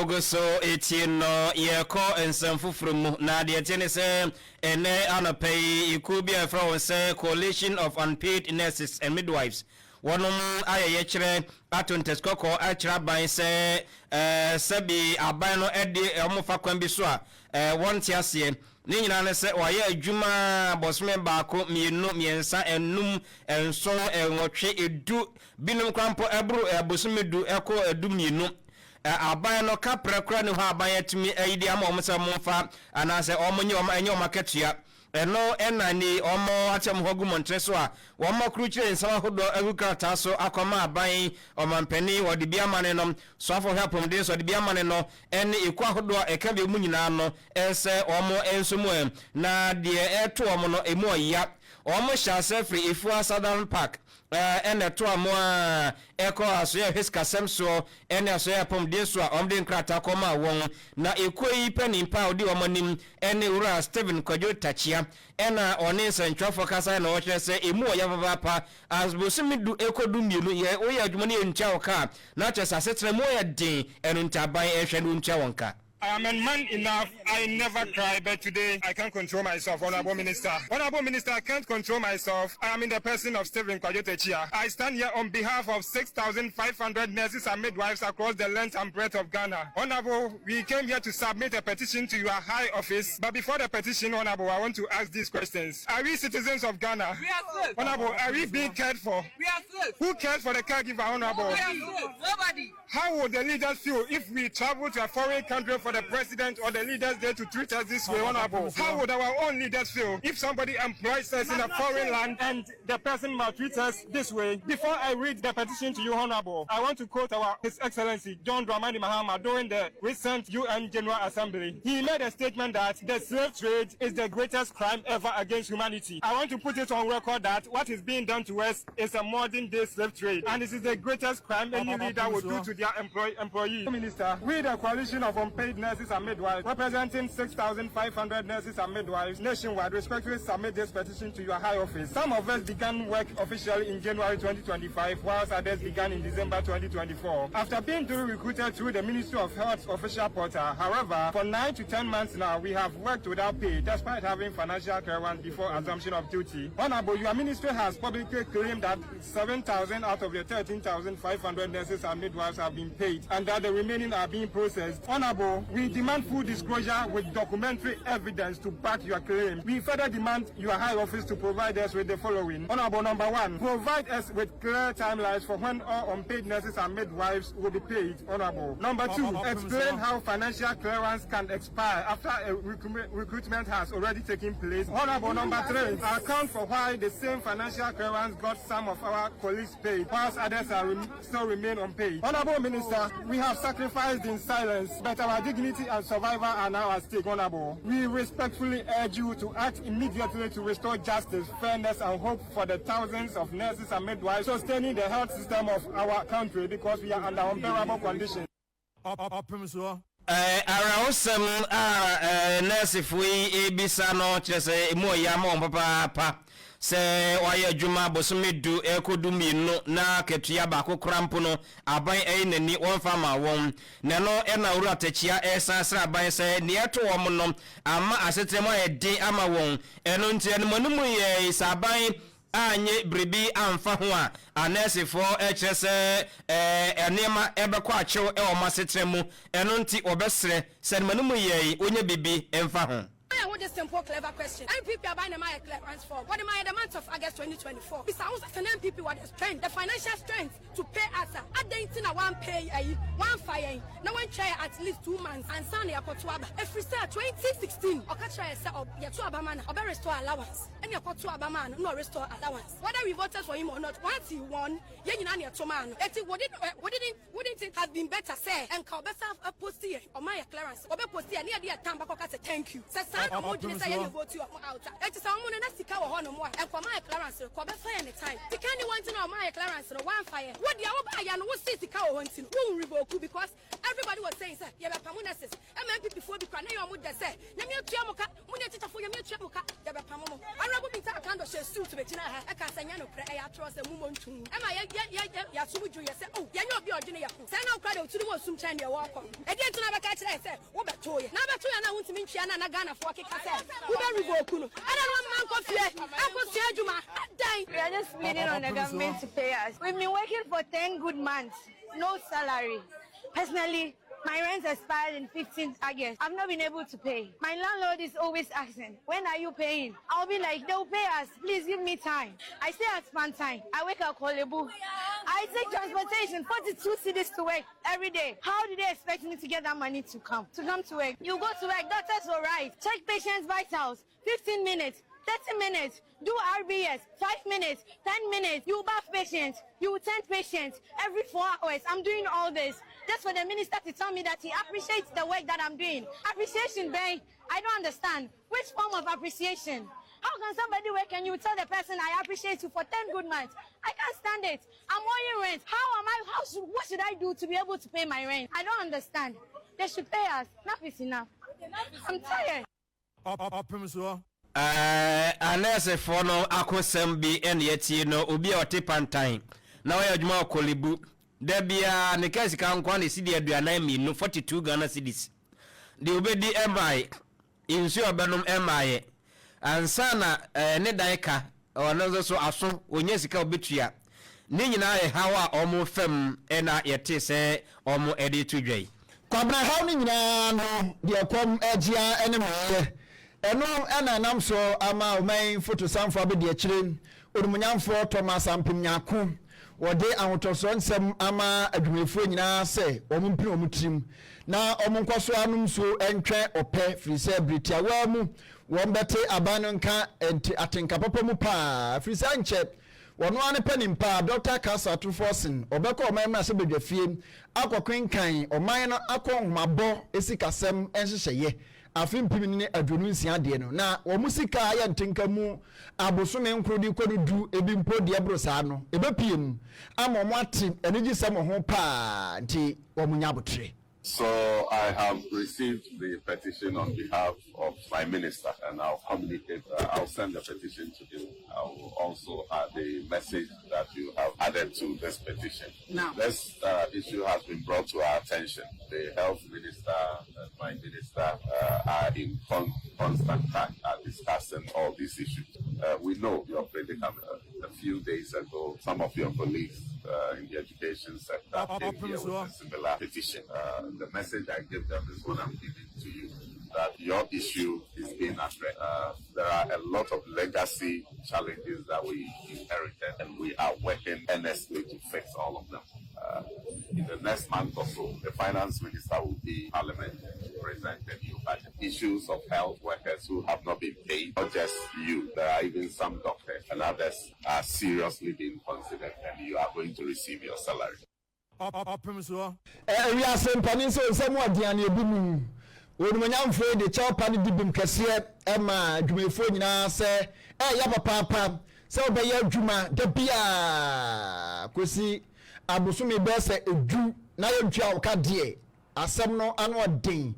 August so 18 no ye call and some from na de tenese ene anapay ikubia from say coalition of unpaid nurses and midwives wonum ayeye kire atontes kokko akira ban say sabi aban no ede omofa kwan bi so a wonte ase ni nyina ne se waye adwuma bosme baako mienu miensa enum enso enwotwe edu binum krampo ebru bosumedu eko edu mienu aban no kapra kra ne ho aban atumi ayidi ama omse momfa anase omonye enye omaketua eno enani omo atem hogu montre so a womo kruchire nsawa hodo agukata so akoma aban omampani wode bia mane no so afo helpum de so de bia mane no ene ekwa hodo eka be mu nyina no ense omo ensomu na de eto omo no emu oya omo shase free ifua Southern Park ene to amoa eko aso ye hiska semso ene aso ye pom de so a omde nkrata koma won na ekoyi panimpa odi omonim ene ura Steven Kwajo Tachia ena oni sentwafo kasa na wo se emu oya papa asbosimidu ekodu mienu ye oya adwumane entia oka na chesa setre mo ya din enu ntaban ehwenu ntia wonka. I am a man enough. I never cry, but today I can't control myself, Honorable Minister. Honorable Minister, I can't control myself. I am in the person of Stephen Kwajo Tachia. I stand here on behalf of 6,500 nurses and midwives across the length and breadth of Ghana. Honorable, we came here to submit a petition to your high office. But before the petition, Honorable, I want to ask these questions. Are we citizens of Ghana? We are slaves. Honorable, are we being cared for? We are slaves. Who cares for the caregiver, Honorable? We are slaves. Nobody. How would the leaders feel if we travel to a foreign country for the president or the leaders there to treat us this way, Honorable? How would our own leaders feel if somebody employs us in a foreign land and the person maltreats us this way? Before I read the petition to you, Honorable, I want to quote His Excellency John Dramani Mahama during the recent UN General Assembly. He made a statement that the slave trade is the greatest crime ever against humanity. I want to put it on record that what is being done to us is a modern day slave trade, and this is the greatest crime any leader would do to their employee. Minister, we the coalition of unpaid nurses and midwives, representing 6,500 nurses and midwives nationwide, respectfully submit this petition to your high office. Some of us began work officially in January 2025, whilst others began in December 2024. After being duly recruited through the Ministry of Health's official portal, however, for 9 to 10 months now, we have worked without pay, despite having financial clearance before assumption of duty. Honorable, your ministry has publicly claimed that 7,000 out of the 13,500 nurses and midwives have been paid, and that the remaining are being processed. Honorable, we demand full disclosure with documentary evidence to back your claim. We further demand your high office to provide us with the following. Honorable, number one, provide us with clear timelines for when all unpaid nurses and midwives will be paid. Honorable. Number two, explain how financial clearance can expire after a recruitment has already taken place. Honorable. Number three, account for why the same financial clearance got some of our colleagues paid, whilst others are still remain unpaid. Honorable Minister, we have sacrificed in silence, but our dignity and survival are now at stake. Honorable, we respectfully urge you to act immediately to restore justice, fairness, and hope for the thousands of nurses and midwives sustaining the health system of our country, because we are under unbearable conditions. Opemsuo. Around some nurse fui ebisa no chese mo ya mo papa se waya juma bosumedu ekodu mienu na ketua ba kokrampo no aban nani wonfa ma won na no ena uru atachia esasra aban se ne eto wom no ama asetremo edi ama won eno nti eno manumu ye saban anye bribi amfa ho a anese for echese enema ebekọ achew e o masetremu eno nti obesre se manumu ye onye bibi emfa ho. I want a simple, clever question. MPP are buying my clearance for what am I in the month of August 2024? It sounds like an MPP with the strength, the financial strength to pay us. At the end, one pay, one fire. No one try at least 2 months and Sunday a Kotuaba. If we start 2016, or catch a set up your 2 Abaman, or restore allowance, and your Kotu Abaman, no restore allowance. Whether we voted for him or not, once he won, Yanani Toman, wouldn't it have been better, say, and call better a post here or my clearance, or post here near the Tambako as a thank you. I'm going to say you go to your out. It is someone and a cow on more and for my clearance, for the fire any time. The candy want to know my clearance or one fire. What the other and what city cow wants to revoke because everybody was saying, sir, you have a pamunasis. And maybe before the canny or would say, Namia Tiamoka, Munita for your Michamuka, you have a pamu. I will be talking to suit to it. I can't say, no, I trust a woman too. Am I yet? Yasuju, you say, oh, you're not your junior. Send out credit to the one some China walk on. Again, to have a say, what about you? Now, I want to meet you and I Ghana for a kick. Who don't revoke? I don't want man coffee. I could see you, man. We are just pleading on the government to pay us. We've been working for 10 good months, no salary. Personally, my rent expired in 15th August. I've not been able to pay. My landlord is always asking, when are you paying? I'll be like, they'll pay us. Please give me time. I stay at Span time. I wake up Kolebu. I take transportation, 42 cities to work every day. How do they expect me to get that money to come to work? You go to work, doctors will write. Check patients' vitals, 15 minutes. 30 minutes, do RBS, 5 minutes, 10 minutes, you bath patients, you tend patients every 4 hours. I'm doing all this just for the minister to tell me that he appreciates the work that I'm doing. Appreciation, babe, I don't understand. Which form of appreciation? How can somebody work and you tell the person I appreciate you for 10 good months? I can't stand it. I'm owing rent. What should I do to be able to pay my rent? I don't understand. They should pay us. Enough is enough. I'm tired. Opemsuo. Anese for no akosem bi ene yeti no obi a ote pantan na oya adwuma okolibu da bia ne kasi ka nkwa ne sidi aduanan mi no 42 Ghana cedis de obedi emai insu obenom emai ansa na ne daika ono so aso onye sika obetua ne nyina ye hawa omo fam ena yete se omo edi tudwai kwabra haw ne nyina no de kom agia ene moye eno ena nam so ama oman photo samfo abedi akire odumunyamfo Thomas Ampimnyako wode ahotoso nsem ama adwumefo nyina se omumpini omutrim na omunkoso anum so entwe opɛ frise britia wa mu wombete abano nka enti atenka papa mu pa frise anche wono ane panimpa Dr. Kasa Tufosin obeko oman ma se bedwafie akokwenkan oman no akonhomabɔ esikasem enhyehyeye afim pimini adwonu nsia de no na wo musika ya ntenka mu abosome nkrodi kodudu ebimpo de ebrosa no ebepiem amomo ate enigi sem ho pa nti wo munya botre. So I have received the petition on behalf of my minister, and I'll communicate. I'll send the petition to you. I will also add the message that you have added to this petition. Now, this issue has been brought to our attention. The health minister and my minister are in constant touch, discussing all these issues. We know your predicament. A few days ago, some of your colleagues in the education sector came here with a similar petition. The message I give them is what I'm giving to you, that your issue is being addressed. There are a lot of legacy challenges that we inherited, and we are working earnestly to fix all of them. In the next month or so, the finance minister will be in Parliament to present a new budget. Issues of health workers who have not been paid, not just you, there are even some doctors and others are seriously being considered, and you are going to receive your salary. Opemsuo. We are saying so somewhat diane ebimu onumanyamfo de chawpa ne dibim kase ema dwumefo nyina se ya papa se obeya adwuma da bia kosi abosome be se edu na yentwa oka de asem no anu odin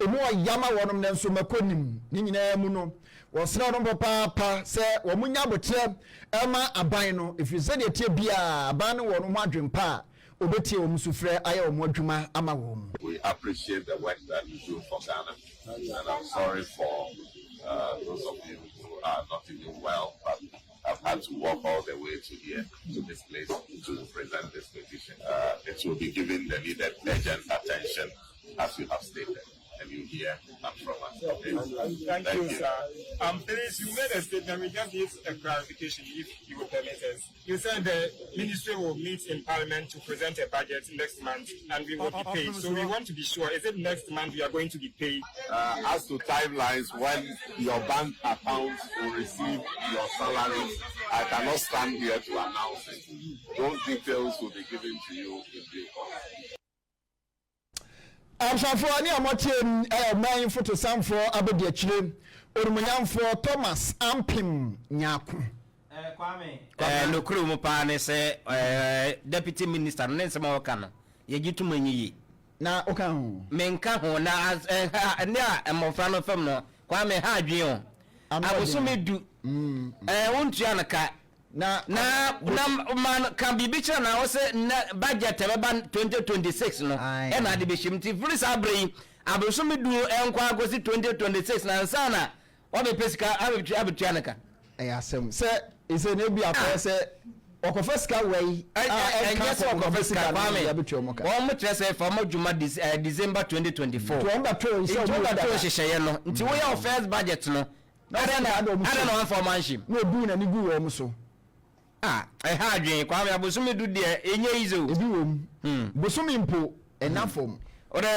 emu oyama wonom ne nso makonim ni nyina mu no wosra no papa se wo munya botre ema aban no ifise de tie bia aban no wono mu adwempa. We appreciate the work that you do for Ghana, and I'm sorry for those of you who are not even well, but I've had to walk all the way to here, to this place, to present this petition. It will be given the needed urgent attention, as you have stated. And you hear that from us. Okay? Thank you, sir. Please, you made a statement. We just need a clarification, if you will permit us. You said the ministry will meet in Parliament to present a budget next month, and we will be paid. So we want to be sure, is it next month we are going to be paid? As to timelines, when your bank accounts will receive your salaries, I cannot stand here to announce it. Those details will be given to you in due course. Amshafo ani amotie man photo samfo abedi akire orumunyamfo Thomas Ampimnyako Kwame no kru mu pa ne se deputy minister ne nsema woka no ye gituma nyi na oka ho menka ho na ne a mofra no fam no Kwame ha adwen o abosome du wontua naka na man can be bicha na wo se budget eba 2026 no e na de be shimti free sabre abosom du enkwa agosi 2026 na nsana obe pesika abetianaka asem se ise na bi afọ se okofesika wei enye se okofesika kwame o mo kire se fa mo dwuma December 2024 to omba to se o to hyehyeye no nti wo ya first budget no ada na information no du na ni gu wo so ha adwen kwame abosom du de enye izo ebi wo bosom impo enafom ore